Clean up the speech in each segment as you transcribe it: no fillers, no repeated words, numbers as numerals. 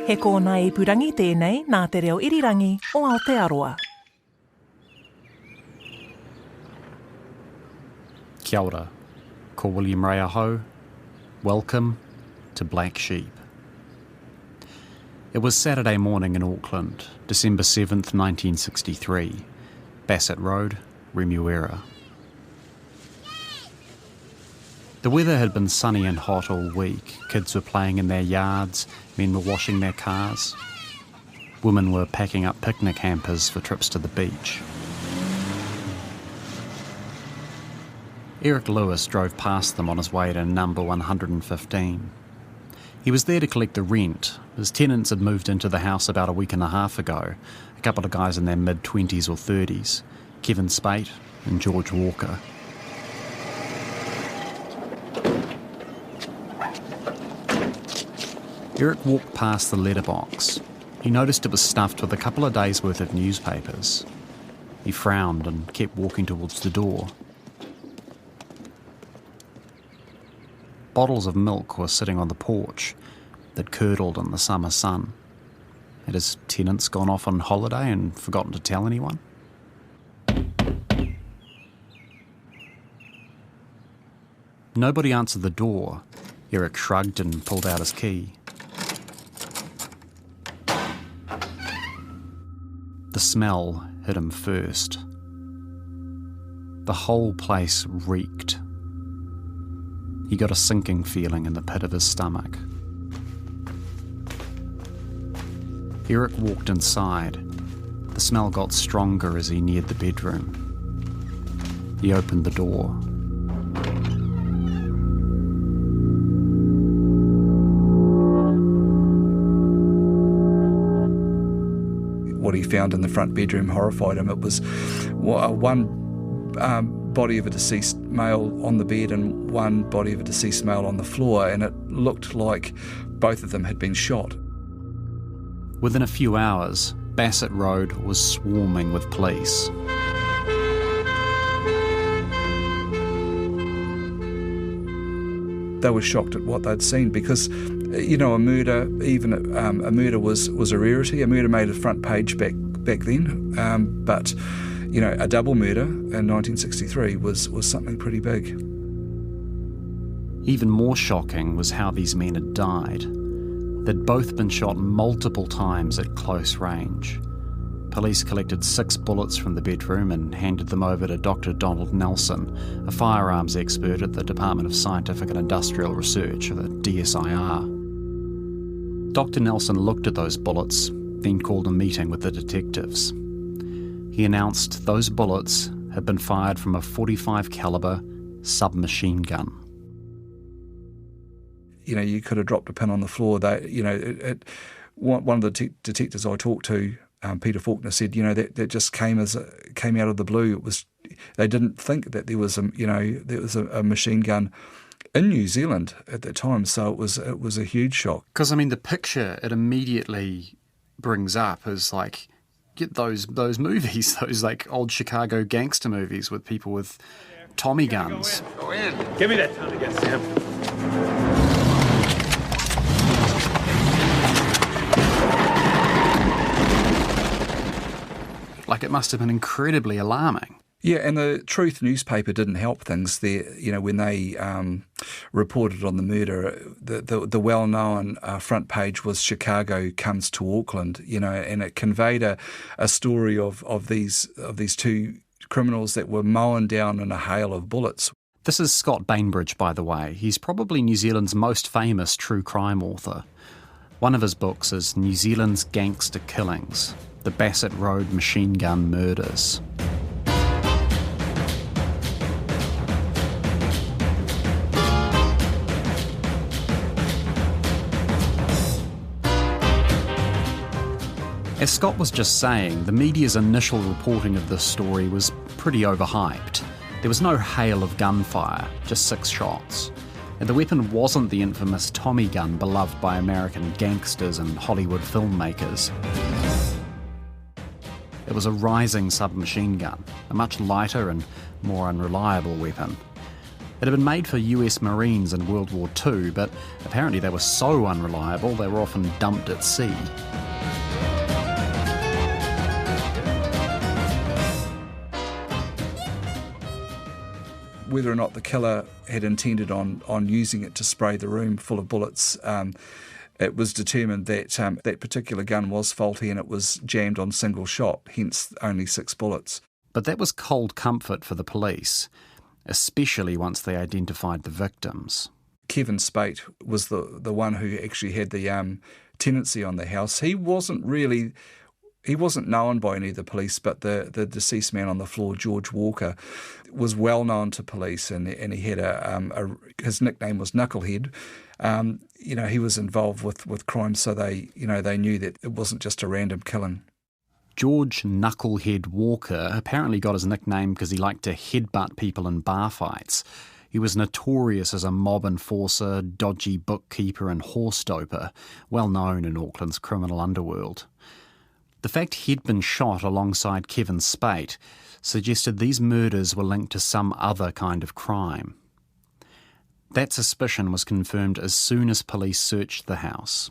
He kōna I purangi tēnei nā te reo irirangi o Aotearoa. Kia ora, ko William Ray aho. Welcome to Black Sheep. It was Saturday morning in Auckland, December 7th, 1963. Bassett Road, Remuera. The weather had been sunny and hot all week. Kids were playing in their yards, men were washing their cars. Women were packing up picnic hampers for trips to the beach. Eric Lewis drove past them on his way to number 115. He was there to collect the rent. His tenants had moved into the house about a week and a half ago, a couple of guys in their mid-20s or 30s, Kevin Spate and George Walker. Eric walked past the letterbox. He noticed it was stuffed with a couple of days' worth of newspapers. He frowned and kept walking towards the door. Bottles of milk were sitting on the porch that curdled in the summer sun. Had his tenants gone off on holiday and forgotten to tell anyone? Nobody answered the door. Eric shrugged and pulled out his key. The smell hit him first. The whole place reeked. He got a sinking feeling in the pit of his stomach. Eric walked inside. The smell got stronger as he neared the bedroom. He opened the door. What he found in the front bedroom horrified him. It was one body of a deceased male on the bed and one body of a deceased male on the floor, and it looked like both of them had been shot. Within a few hours, Bassett Road was swarming with police. They were shocked at what they'd seen because, you know, a murder was a rarity. A murder made a front page back then, but, you know, a double murder in 1963 was something pretty big. Even more shocking was how these men had died. They'd both been shot multiple times at close range. Police collected 6 bullets from the bedroom and handed them over to Dr. Donald Nelson, a firearms expert at the Department of Scientific and Industrial Research, or the DSIR. Dr. Nelson looked at those bullets, then called a meeting with the detectives. He announced those bullets had been fired from a .45 caliber submachine-gun. You know, you could have dropped a pin on the floor. One of the detectives I talked to, Peter Faulkner, said, you know, that just came out of the blue. They didn't think that there was a machine gun in New Zealand at that time, so it was a huge shock. Because I mean, the picture it immediately brings up is like, get those movies, those like old Chicago gangster movies with people with Tommy guns. Go in. Give me that Tommy gun, Sam. Like, it must have been incredibly alarming. Yeah, and the Truth newspaper didn't help things there. You know, when they reported on the murder, the well-known front page was "Chicago comes to Auckland." You know, and it conveyed a story of these two criminals that were mown down in a hail of bullets. This is Scott Bainbridge, by the way. He's probably New Zealand's most famous true crime author. One of his books is New Zealand's Gangster Killings: The Bassett Road Machine Gun Murders. As Scott was just saying, the media's initial reporting of this story was pretty overhyped. There was no hail of gunfire, just 6 shots. And the weapon wasn't the infamous Tommy gun beloved by American gangsters and Hollywood filmmakers. It was a rising submachine gun, a much lighter and more unreliable weapon. It had been made for US Marines in World War II, but apparently they were so unreliable they were often dumped at sea. Whether or not the killer had intended on using it to spray the room full of bullets, it was determined that that particular gun was faulty and it was jammed on single shot, hence only 6 bullets. But that was cold comfort for the police, especially once they identified the victims. Kevin Spate was the one who actually had the tenancy on the house. He wasn't known by any of the police, but the deceased man on the floor, George Walker, was well known to police, and he had his nickname was Knucklehead. He was involved with crime, so they knew that it wasn't just a random killing. George Knucklehead Walker apparently got his nickname because he liked to headbutt people in bar fights. He was notorious as a mob enforcer, dodgy bookkeeper and horse doper, well known in Auckland's criminal underworld. The fact he'd been shot alongside Kevin Spate suggested these murders were linked to some other kind of crime. That suspicion was confirmed as soon as police searched the house.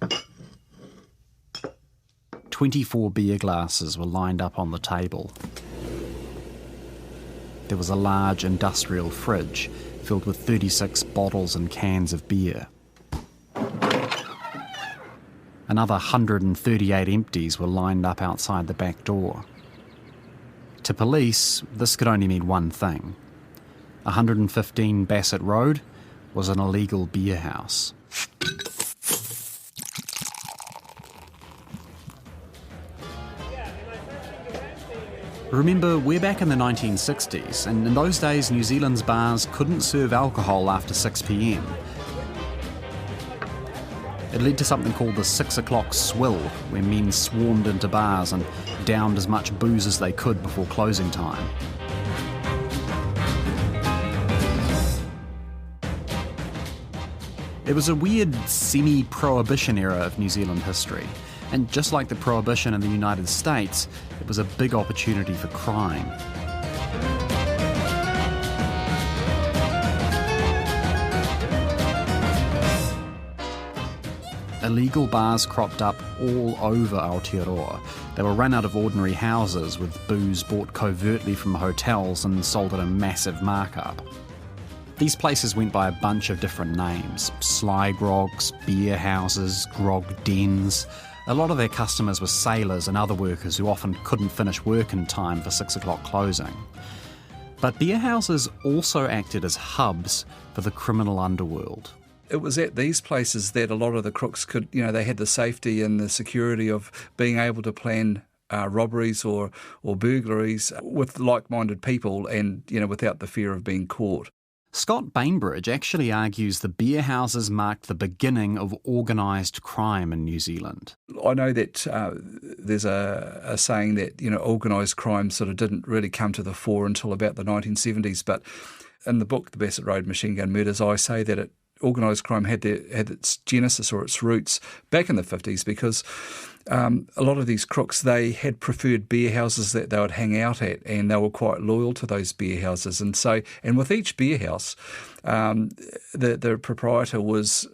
24 beer glasses were lined up on the table. There was a large industrial fridge filled with 36 bottles and cans of beer. Another 138 empties were lined up outside the back door. To police, this could only mean one thing. 115 Bassett Road was an illegal beer house. Remember, we're back in the 1960s, and in those days New Zealand's bars couldn't serve alcohol after 6 p.m. It led to something called the 6 o'clock swill, where men swarmed into bars and downed as much booze as they could before closing time. It was a weird semi-prohibition era of New Zealand history, and just like the prohibition in the United States, it was a big opportunity for crime. Illegal bars cropped up all over Aotearoa. They were run out of ordinary houses, with booze bought covertly from hotels and sold at a massive markup. These places went by a bunch of different names: sly grogs, beer houses, grog dens. A lot of their customers were sailors and other workers who often couldn't finish work in time for 6 o'clock closing. But beer houses also acted as hubs for the criminal underworld. It was at these places that a lot of the crooks could, they had the safety and the security of being able to plan robberies or burglaries with like-minded people and, without the fear of being caught. Scott Bainbridge actually argues the beer houses marked the beginning of organised crime in New Zealand. I know that there's a saying that, organised crime sort of didn't really come to the fore until about the 1970s, but in the book, The Bassett Road Machine-Gun Murders, I say that organised crime had its genesis or its roots back in the 50s because a lot of these crooks, they had preferred beer houses that they would hang out at, and they were quite loyal to those beer houses. And with each beer house, the proprietor was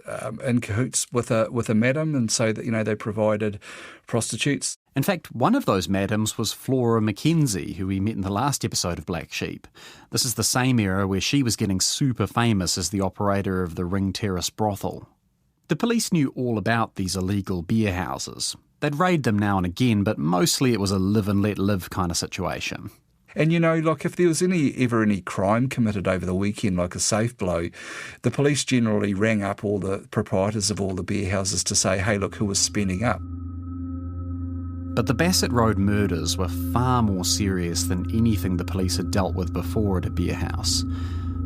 in cahoots with a madam, and so that they provided prostitutes. In fact, one of those madams was Flora Mackenzie, who we met in the last episode of Black Sheep. This is the same era where she was getting super famous as the operator of the Ring Terrace brothel. The police knew all about these illegal beer houses. They'd raid them now and again, but mostly it was a live and let live kind of situation. And, if there was ever any crime committed over the weekend, like a safe blow, the police generally rang up all the proprietors of all the beer houses to say, hey, look, who was spending up? But the Bassett Road murders were far more serious than anything the police had dealt with before at a beer house.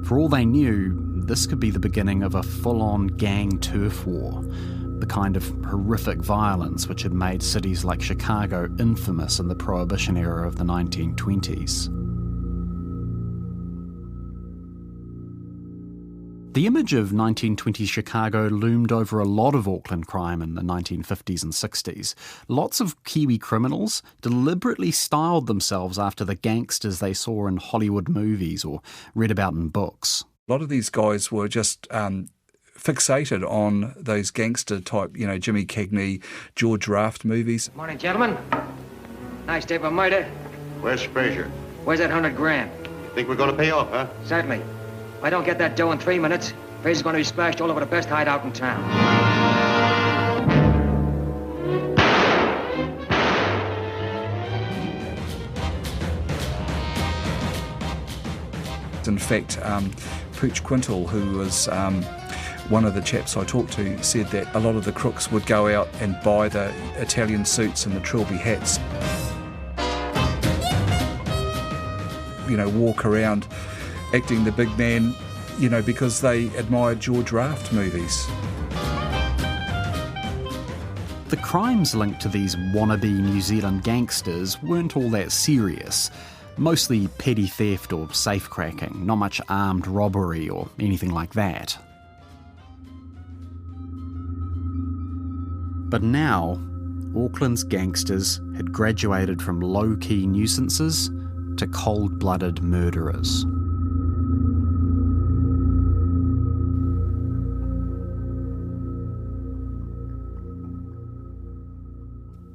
For all they knew, this could be the beginning of a full-on gang turf war, the kind of horrific violence which had made cities like Chicago infamous in the Prohibition era of the 1920s. The image of 1920s Chicago loomed over a lot of Auckland crime in the 1950s and 60s. Lots of Kiwi criminals deliberately styled themselves after the gangsters they saw in Hollywood movies or read about in books. A lot of these guys were just fixated on those gangster type, Jimmy Cagney, George Raft movies. Morning, gentlemen. Nice day for murder. Where's Fraser? Where's that $100,000? Think we're going to pay off, huh? Certainly. If I don't get that dough in 3 minutes, Fraser's going to be splashed all over the best hideout in town. In fact, Pooch Quintal, who was one of the chaps I talked to, said that a lot of the crooks would go out and buy the Italian suits and the trilby hats. Walk around acting the big man, because they admired George Raft movies. The crimes linked to these wannabe New Zealand gangsters weren't all that serious. Mostly petty theft or safecracking, not much armed robbery or anything like that. But now, Auckland's gangsters had graduated from low-key nuisances to cold-blooded murderers.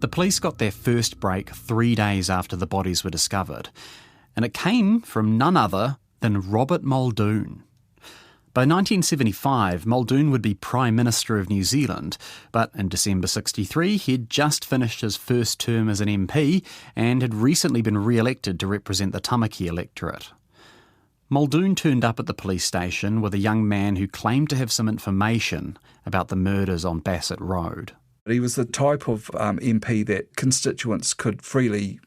The police got their first break 3 days after the bodies were discovered, and it came from none other than Robert Muldoon. By 1975, Muldoon would be Prime Minister of New Zealand, but in December 1963 he'd just finished his first term as an MP and had recently been re-elected to represent the Tamaki electorate. Muldoon turned up at the police station with a young man who claimed to have some information about the murders on Bassett Road. He was the type of MP that constituents could freely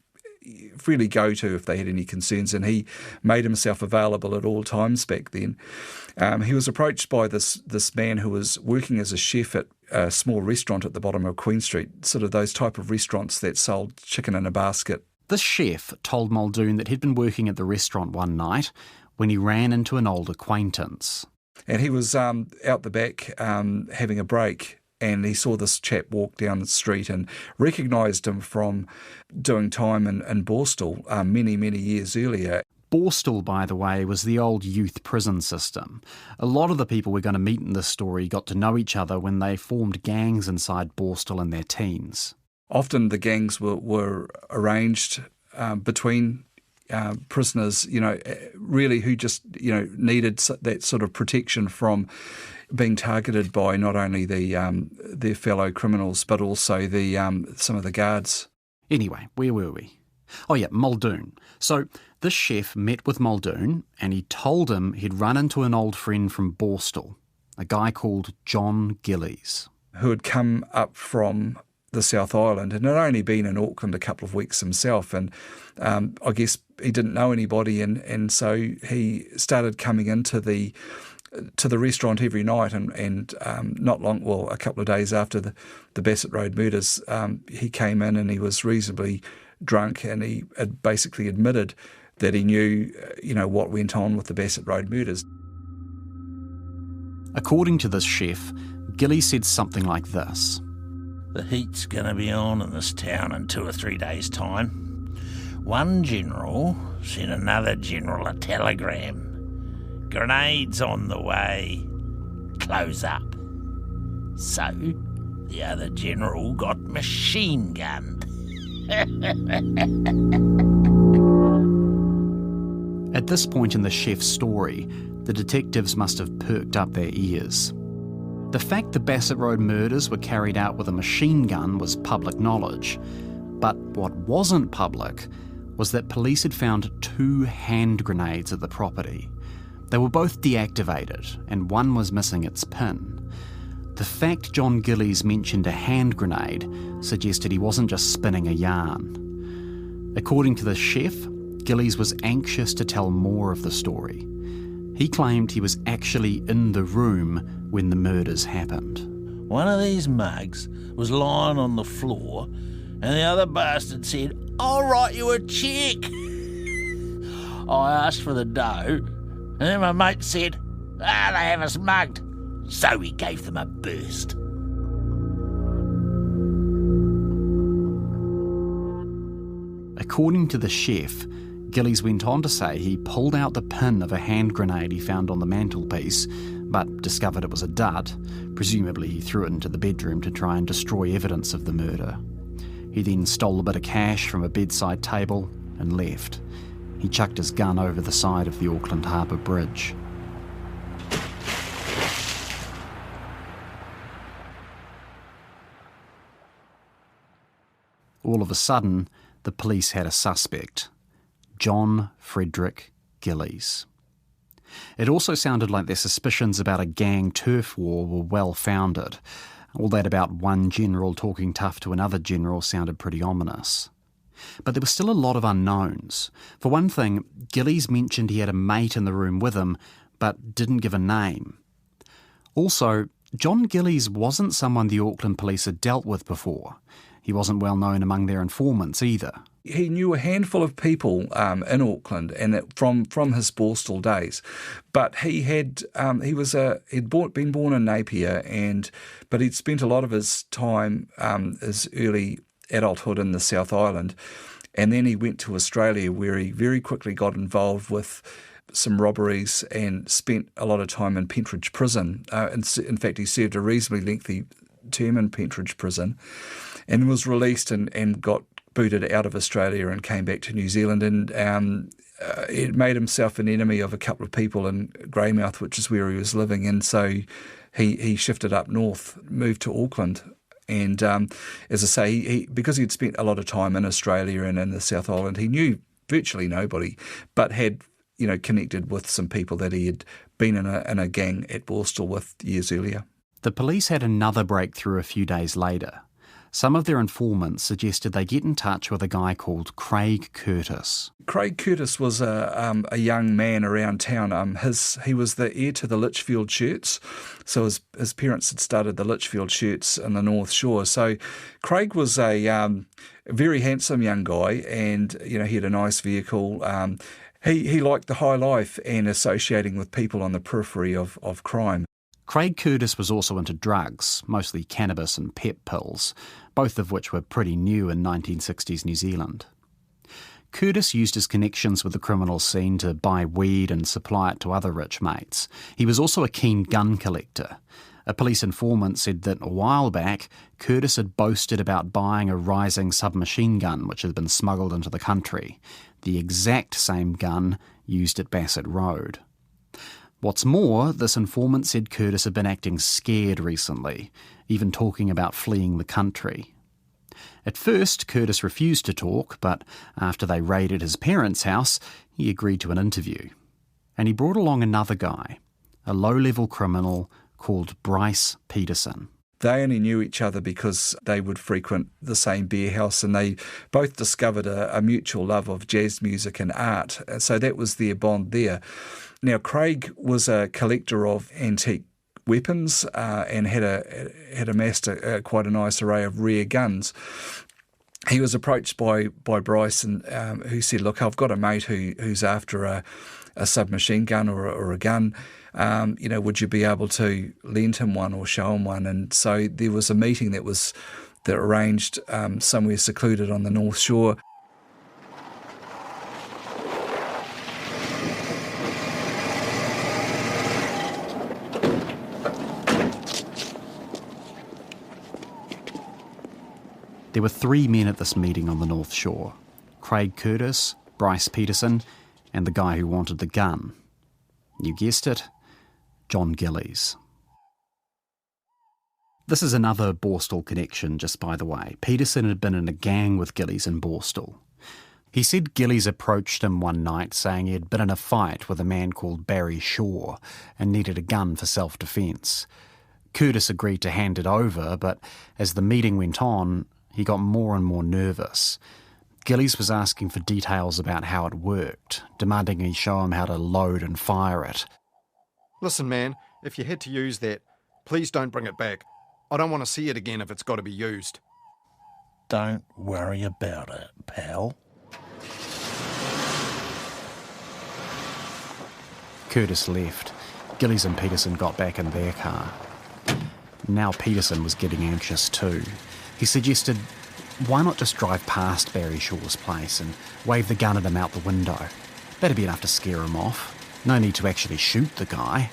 go to if they had any concerns, and he made himself available at all times back then. He was approached by this man who was working as a chef at a small restaurant at the bottom of Queen Street, sort of those type of restaurants that sold chicken in a basket. This chef told Muldoon that he'd been working at the restaurant one night when he ran into an old acquaintance. And he was out the back having a break, and he saw this chap walk down the street and recognised him from doing time in Borstal many, many years earlier. Borstal, by the way, was the old youth prison system. A lot of the people we're going to meet in this story got to know each other when they formed gangs inside Borstal in their teens. Often the gangs were arranged between prisoners, really who just, needed that sort of protection from being targeted by not only their fellow criminals but also some of the guards. Anyway, where were we? Oh yeah, Muldoon. So this chef met with Muldoon and he told him he'd run into an old friend from Borstal, a guy called John Gillies, who had come up from the South Island and had only been in Auckland a couple of weeks himself, and I guess he didn't know anybody, and so he started coming into the restaurant every night, and not long, a couple of days after the Bassett Road murders, he came in and he was reasonably drunk, and he had basically admitted that he knew, what went on with the Bassett Road murders. According to this chef, Gillies said something like this. The heat's going to be on in this town in 2 or 3 days' time. One general sent another general a telegram. Grenades on the way. Close up. So, the other general got machine-gunned. At this point in the chef's story, the detectives must have perked up their ears. The fact the Bassett Road murders were carried out with a machine gun was public knowledge. But what wasn't public was that police had found 2 hand grenades at the property. They were both deactivated, and one was missing its pin. The fact John Gillies mentioned a hand grenade suggested he wasn't just spinning a yarn. According to the chef, Gillies was anxious to tell more of the story. He claimed he was actually in the room when the murders happened. One of these mugs was lying on the floor, and the other bastard said, "I'll write you a cheque." I asked for the dough, and then my mate said, "They have us mugged." So he gave them a burst. According to the chef, Gillies went on to say he pulled out the pin of a hand grenade he found on the mantelpiece, but discovered it was a dud. Presumably he threw it into the bedroom to try and destroy evidence of the murder. He then stole a bit of cash from a bedside table and left. He chucked his gun over the side of the Auckland Harbour Bridge. All of a sudden, the police had a suspect. John Frederick Gillies. It also sounded like their suspicions about a gang turf war were well founded. All that about one general talking tough to another general sounded pretty ominous. But there was still a lot of unknowns. For one thing, Gillies mentioned he had a mate in the room with him, but didn't give a name. Also, John Gillies wasn't someone the Auckland police had dealt with before. He wasn't well known among their informants either. He knew a handful of people in Auckland, and from his Borstal days. But he'd been born in Napier, but he'd spent a lot of his time, his early adulthood in the South Island, and then he went to Australia, where he very quickly got involved with some robberies and spent a lot of time in Pentridge Prison. In fact, he served a reasonably lengthy term in Pentridge Prison, and was released and got booted out of Australia and came back to New Zealand, and it made himself an enemy of a couple of people in Greymouth, which is where he was living, and so he shifted up north, moved to Auckland, and as I say, because he'd spent a lot of time in Australia and in the South Island, he knew virtually nobody, but had connected with some people that he had been in a gang at Borstal with years earlier. The police had another breakthrough a few days later. Some of their informants suggested they get in touch with a guy called Craig Curtis. Craig Curtis was a young man around town. He was the heir to the Litchfield Shirts, so his parents had started the Litchfield Shirts in the North Shore. So Craig was a very handsome young guy, and he had a nice vehicle. He liked the high life and associating with people on the periphery of crime. Craig Curtis was also into drugs, mostly cannabis and pep pills, both of which were pretty new in 1960s New Zealand. Curtis used his connections with the criminal scene to buy weed and supply it to other rich mates. He was also a keen gun collector. A police informant said that a while back, Curtis had boasted about buying a rising submachine-gun which had been smuggled into the country, the exact same gun used at Bassett Road. What's more, this informant said Curtis had been acting scared recently, even talking about fleeing the country. At first, Curtis refused to talk, but after they raided his parents' house, he agreed to an interview. And he brought along another guy, a low-level criminal called Bryce Peterson. They only knew each other because they would frequent the same beer house, and they both discovered a mutual love of jazz music and art. So that was their bond there. Now, Craig was a collector of antique weapons and had amassed quite a nice array of rare guns. He was approached by Bryce, and who said, "Look, I've got a mate who's after a submachine gun or a gun. Would you be able to lend him one or show him one?" And so there was a meeting that arranged somewhere secluded on the North Shore. There were 3 men at this meeting on the North Shore: Craig Curtis, Bryce Peterson, and the guy who wanted the gun. You guessed it, John Gillies. This is another Borstal connection, just by the way. Peterson had been in a gang with Gillies in Borstal. He said Gillies approached him one night saying he had been in a fight with a man called Barry Shaw and needed a gun for self-defence. Curtis agreed to hand it over, but as the meeting went on, he got more and more nervous. Gillies was asking for details about how it worked, demanding he show him how to load and fire it. "Listen, man, if you had to use that, please don't bring it back. I don't want to see it again if it's got to be used." Don't worry about it, pal. Curtis left. Gillies and Peterson got back in their car. Now Peterson was getting anxious too. He suggested, Why not just drive past Barry Shaw's place and wave the gun at him out the window? That'd be enough to scare him off. No need to actually shoot the guy.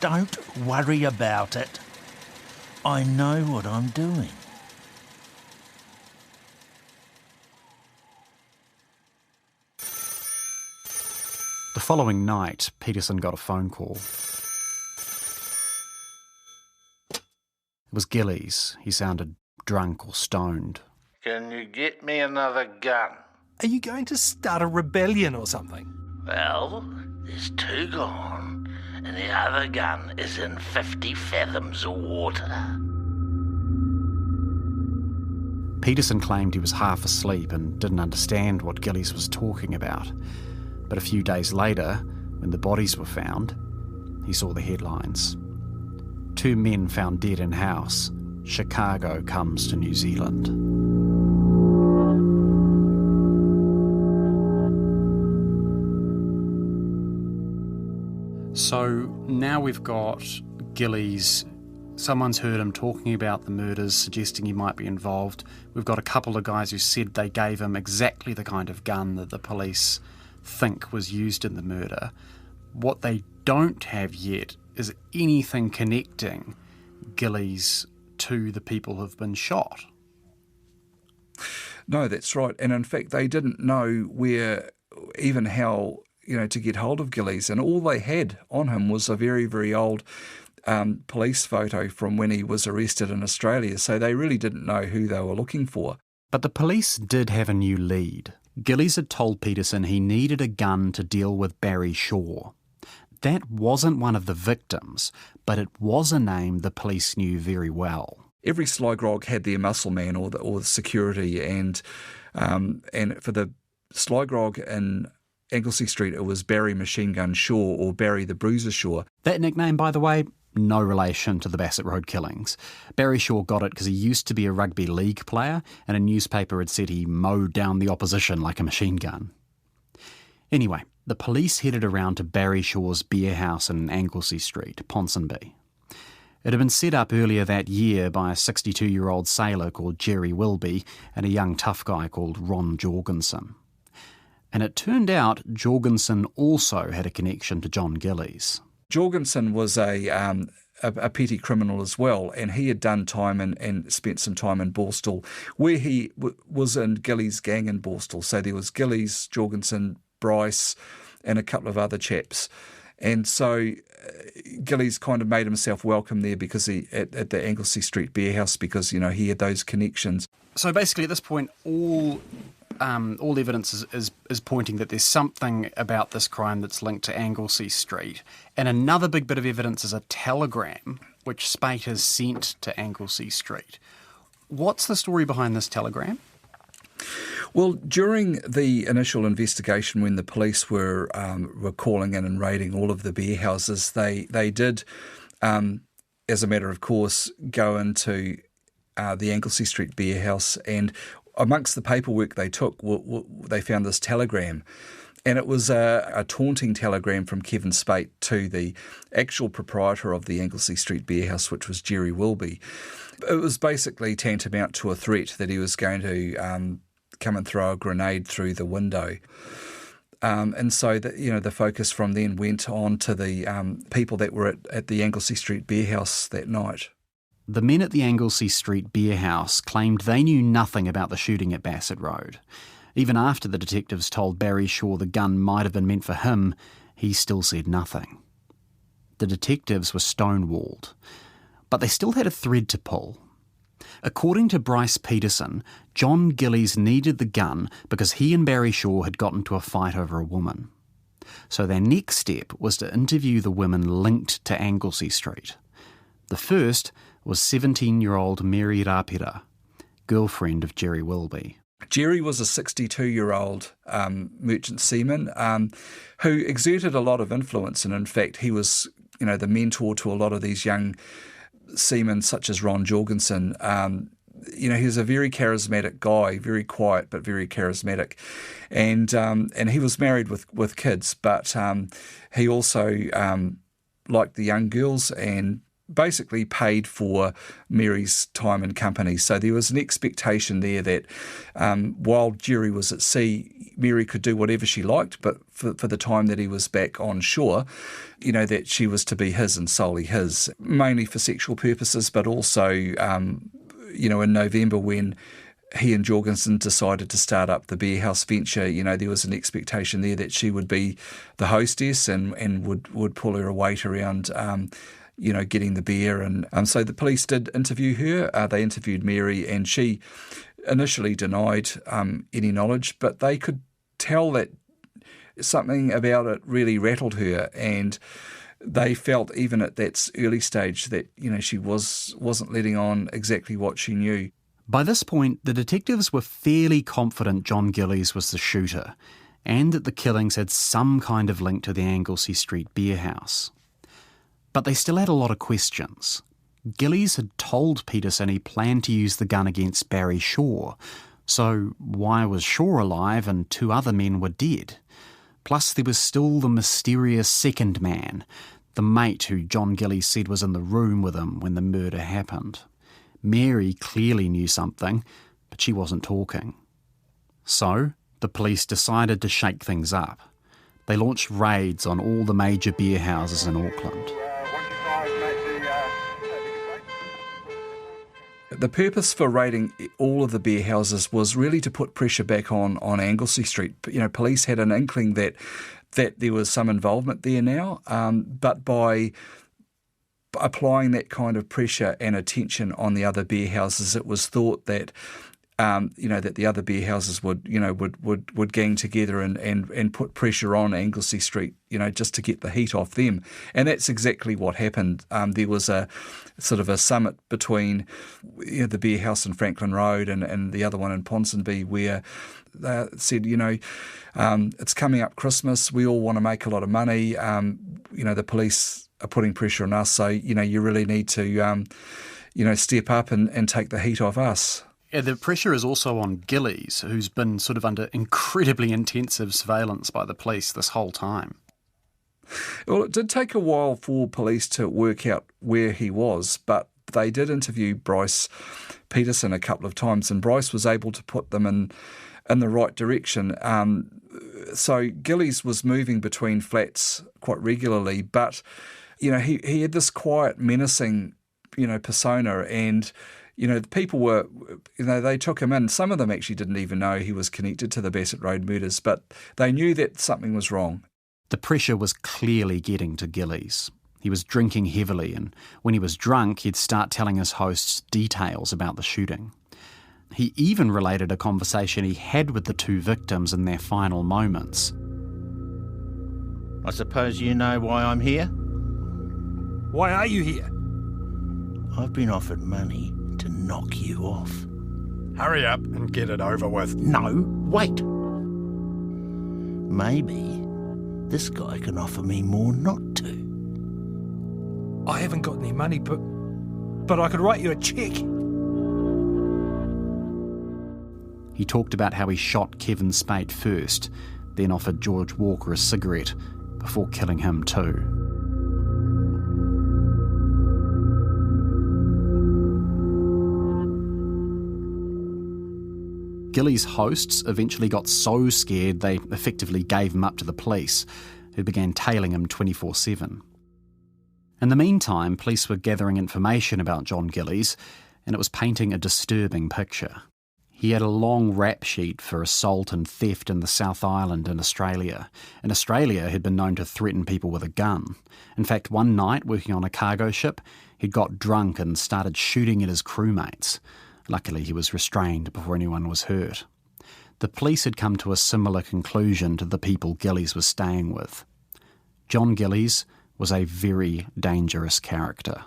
Don't worry about it. I know what I'm doing. The following night, Peterson got a phone call. It was Gillies. He sounded drunk or stoned. Can you get me another gun? Are you going to start a rebellion or something? Well, there's 2 gone, and the other gun is in 50 fathoms of water. Peterson claimed he was half asleep and didn't understand what Gillies was talking about. But a few days later, when the bodies were found, he saw the headlines. 2 men found dead in house. Chicago comes to New Zealand. So now we've got Gillies. Someone's heard him talking about the murders, suggesting he might be involved. We've got a couple of guys who said they gave him exactly the kind of gun that the police think was used in the murder. What they don't have yet is anything connecting Gillies to the people who've been shot. No, that's right. And in fact, they didn't know where, even how, to get hold of Gillies. And all they had on him was a very, very old police photo from when he was arrested in Australia. So they really didn't know who they were looking for. But the police did have a new lead. Gillies had told Peterson he needed a gun to deal with Barry Shaw. That wasn't one of the victims, but it was a name the police knew very well. Every sly grog had their muscle man or the security, and for the sly grog in Anglesey Street, it was Barry Machine-Gun Shaw or Barry the Bruiser Shaw. That nickname, by the way, no relation to the Bassett Road killings. Barry Shaw got it because he used to be a rugby league player, and a newspaper had said he mowed down the opposition like a machine gun. Anyway, the police headed around to Barry Shaw's beer house in Anglesey Street, Ponsonby. It had been set up earlier that year by a 62-year-old sailor called Jerry Wilby and a young tough guy called Ron Jorgensen. And it turned out Jorgensen also had a connection to John Gillies. Jorgensen was a petty criminal as well, and he had done time and spent some time in Borstal, where he was in Gillies' gang in Borstal. So there was Gillies, Jorgensen, Bryce, and a couple of other chaps. And so Gillies kind of made himself welcome there because he at the Anglesey Street beer house, because he had those connections. So basically, at this point, all evidence is pointing that there's something about this crime that's linked to Anglesey Street. And another big bit of evidence is a telegram which Spate has sent to Anglesey Street. What's the story behind this telegram? Well, during the initial investigation, when the police were calling in and raiding all of the beer houses, they did, as a matter of course, go into the Anglesey Street beer house, and amongst the paperwork they took, they found this telegram. And it was a taunting telegram from Kevin Spate to the actual proprietor of the Anglesey Street beer house, which was Jerry Wilby. It was basically tantamount to a threat that he was going to come and throw a grenade through the window. And so the focus from then went on to the people that were at the Anglesey Street beer house that night. The men at the Anglesey Street beer house claimed they knew nothing about the shooting at Bassett Road. Even after the detectives told Barry Shaw the gun might have been meant for him, he still said nothing. The detectives were stonewalled, but they still had a thread to pull. According to Bryce Peterson, John Gillies needed the gun because he and Barry Shaw had got into a fight over a woman. So their next step was to interview the women linked to Anglesey Street. The first was 17-year-old Mary Rapira, girlfriend of Jerry Wilby. Jerry was a 62-year-old merchant seaman who exerted a lot of influence, and in fact he was, the mentor to a lot of these young seamen such as Ron Jorgensen. He was a very charismatic guy, very quiet but very charismatic, and he was married with kids, but he also liked the young girls, and basically paid for Mary's time and company. So there was an expectation there that while Jerry was at sea, Mary could do whatever she liked, but for the time that he was back on shore, that she was to be his and solely his, mainly for sexual purposes, but also, in November when he and Jorgensen decided to start up the beer house venture, there was an expectation there that she would be the hostess and would pull her weight around getting the beer. And so the police did interview her. They interviewed Mary, and she initially denied any knowledge, but they could tell that something about it really rattled her, and they felt even at that early stage that, she wasn't letting on exactly what she knew. By this point, the detectives were fairly confident John Gillies was the shooter, and that the killings had some kind of link to the Anglesey Street beer house. But they still had a lot of questions. Gillies had told Peterson he planned to use the gun against Barry Shaw, so why was Shaw alive and 2 other men were dead? Plus there was still the mysterious second man, the mate who John Gillies said was in the room with him when the murder happened. Mary clearly knew something, but she wasn't talking. So the police decided to shake things up. They launched raids on all the major beer houses in Auckland. The purpose for raiding all of the beer houses was really to put pressure back on Anglesey Street. Police had an inkling that there was some involvement there now, but by applying that kind of pressure and attention on the other beer houses, it was thought that that the other beer houses would gang together and put pressure on Anglesey Street, just to get the heat off them. And that's exactly what happened. There was a sort of a summit between the beer house in Franklin Road and the other one in Ponsonby, where they said, it's coming up Christmas, we all want to make a lot of money, the police are putting pressure on us, so, you really need to, step up and take the heat off us. Yeah, the pressure is also on Gillies, who's been sort of under incredibly intensive surveillance by the police this whole time. Well, it did take a while for police to work out where he was, but they did interview Bryce Peterson a couple of times, and Bryce was able to put them in the right direction. So Gillies was moving between flats quite regularly, but, he had this quiet, menacing, persona, and the people were, they took him in. Some of them actually didn't even know he was connected to the Bassett Road murders, but they knew that something was wrong. The pressure was clearly getting to Gillies. He was drinking heavily, and when he was drunk, he'd start telling his hosts details about the shooting. He even related a conversation he had with the 2 victims in their final moments. I suppose you know why I'm here? Why are you here? I've been offered money to knock you off. Hurry up and get it over with. No, wait. Maybe this guy can offer me more not to. I haven't got any money, but I could write you a cheque. He talked about how he shot Kevin Spate first, then offered George Walker a cigarette before killing him too. Gillies' hosts eventually got so scared they effectively gave him up to the police, who began tailing him 24/7. In the meantime, police were gathering information about John Gillies, and it was painting a disturbing picture. He had a long rap sheet for assault and theft in the South Island in Australia. In Australia, he'd been known to threaten people with a gun. In fact, one night, working on a cargo ship, he'd got drunk and started shooting at his crewmates. Luckily, he was restrained before anyone was hurt. The police had come to a similar conclusion to the people Gillies was staying with. John Gillies was a very dangerous character.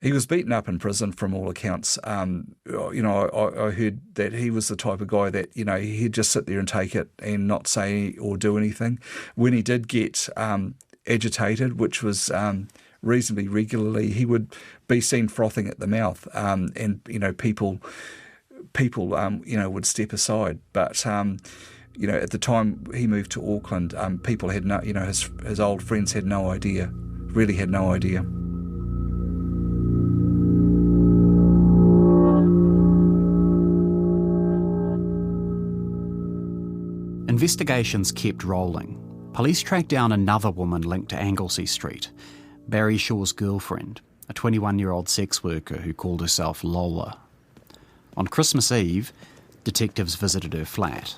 He was beaten up in prison from all accounts. I heard that he was the type of guy that, he'd just sit there and take it and not say or do anything. When he did get agitated, which was reasonably regularly, he would be seen frothing at the mouth, and people would step aside. But at the time he moved to Auckland, people had no, his old friends had no idea, really had no idea. Investigations kept rolling. Police tracked down another woman linked to Anglesey Street, Barry Shaw's girlfriend, a 21-year-old sex worker who called herself Lola. On Christmas Eve, detectives visited her flat.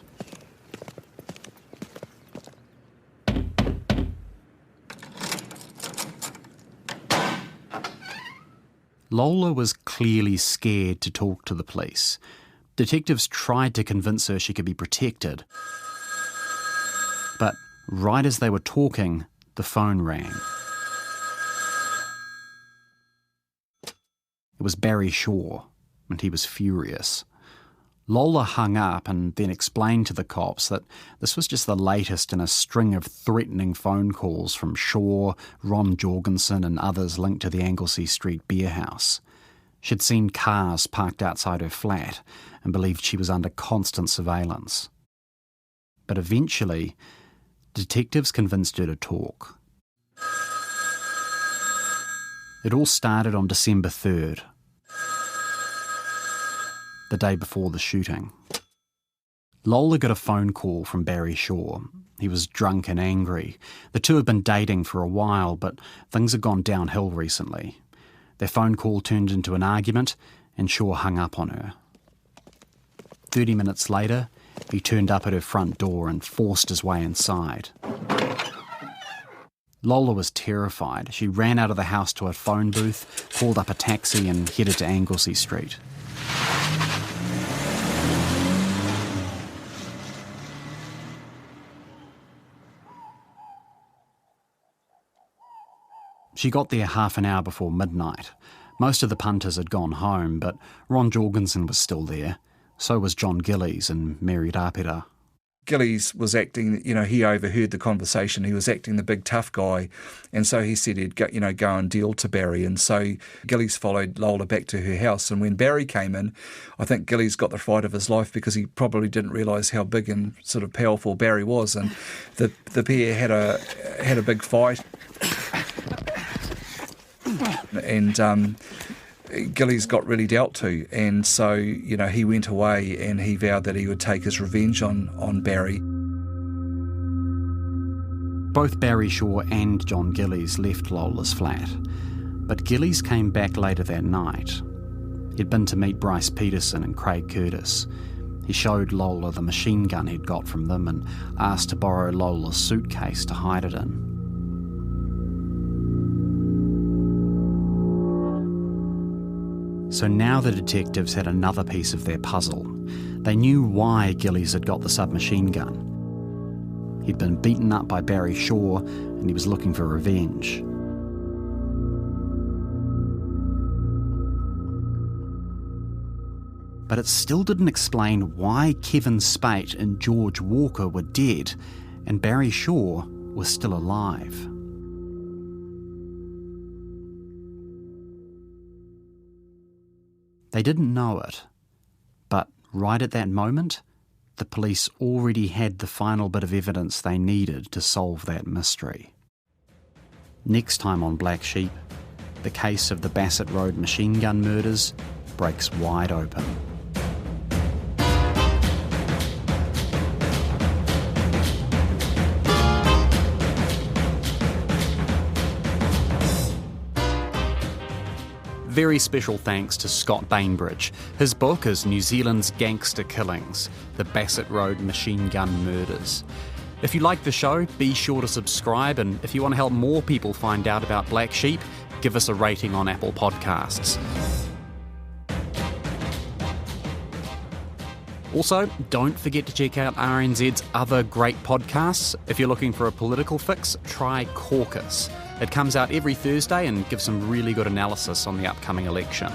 Lola was clearly scared to talk to the police. Detectives tried to convince her she could be protected. But right as they were talking, the phone rang. It was Barry Shaw, and he was furious. Lola hung up and then explained to the cops that this was just the latest in a string of threatening phone calls from Shaw, Ron Jorgensen and others linked to the Anglesey Street beer house. She'd seen cars parked outside her flat and believed she was under constant surveillance. But eventually, detectives convinced her to talk. It all started on December 3rd, the day before the shooting. Lola got a phone call from Barry Shaw. He was drunk and angry. The two had been dating for a while, but things had gone downhill recently. Their phone call turned into an argument, and Shaw hung up on her. 30 minutes later, he turned up at her front door and forced his way inside. Lola was terrified. She ran out of the house to a phone booth, called up a taxi and headed to Anglesey Street. She got there half an hour before midnight. Most of the punters had gone home, but Ron Jorgensen was still there. So was John Gillies and Mary Rapera. Gillies was acting, he overheard the conversation. He was acting the big tough guy, and so he said he'd go and deal to Barry. And so Gillies followed Lola back to her house. And when Barry came in, I think Gillies got the fright of his life because he probably didn't realise how big and sort of powerful Barry was. And the pair had a big fight. And Gillies got really dealt to, and so he went away and he vowed that he would take his revenge on Barry. Both Barry Shaw and John Gillies left Lola's flat, but Gillies came back later that night. He'd been to meet Bryce Peterson and Craig Curtis. He showed Lola the machine gun he'd got from them and asked to borrow Lola's suitcase to hide it in. So now the detectives had another piece of their puzzle. They knew why Gillies had got the submachine gun. He'd been beaten up by Barry Shaw and he was looking for revenge. But it still didn't explain why Kevin Spate and George Walker were dead and Barry Shaw was still alive. They didn't know it, but right at that moment, the police already had the final bit of evidence they needed to solve that mystery. Next time on Black Sheep, the case of the Bassett Road machine gun murders breaks wide open. Very special thanks to Scott Bainbridge. His book is New Zealand's Gangster Killings, the Bassett Road Machine Gun Murders. If you like the show, be sure to subscribe, and if you want to help more people find out about Black Sheep, give us a rating on Apple Podcasts. Also, don't forget to check out RNZ's other great podcasts. If you're looking for a political fix, try Caucus. It comes out every Thursday and gives some really good analysis on the upcoming election.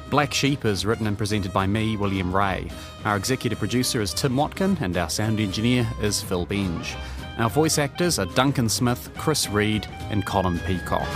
Black Sheep is written and presented by me, William Ray. Our executive producer is Tim Watkin and our sound engineer is Phil Benge. Our voice actors are Duncan Smith, Chris Reed and Colin Peacock.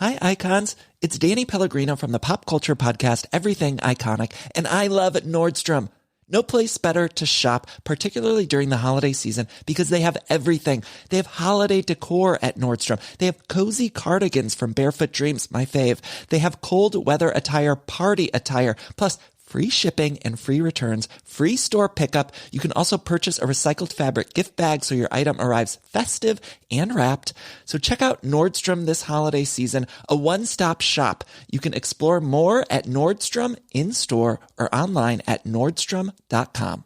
Hi, Icons. It's Danny Pellegrino from the pop culture podcast Everything Iconic, and I love Nordstrom. No place better to shop, particularly during the holiday season, because they have everything. They have holiday decor at Nordstrom. They have cozy cardigans from Barefoot Dreams, my fave. They have cold weather attire, party attire, plus free shipping and free returns, free store pickup. You can also purchase a recycled fabric gift bag so your item arrives festive and wrapped. So check out Nordstrom this holiday season, a one-stop shop. You can explore more at Nordstrom in-store or online at Nordstrom.com.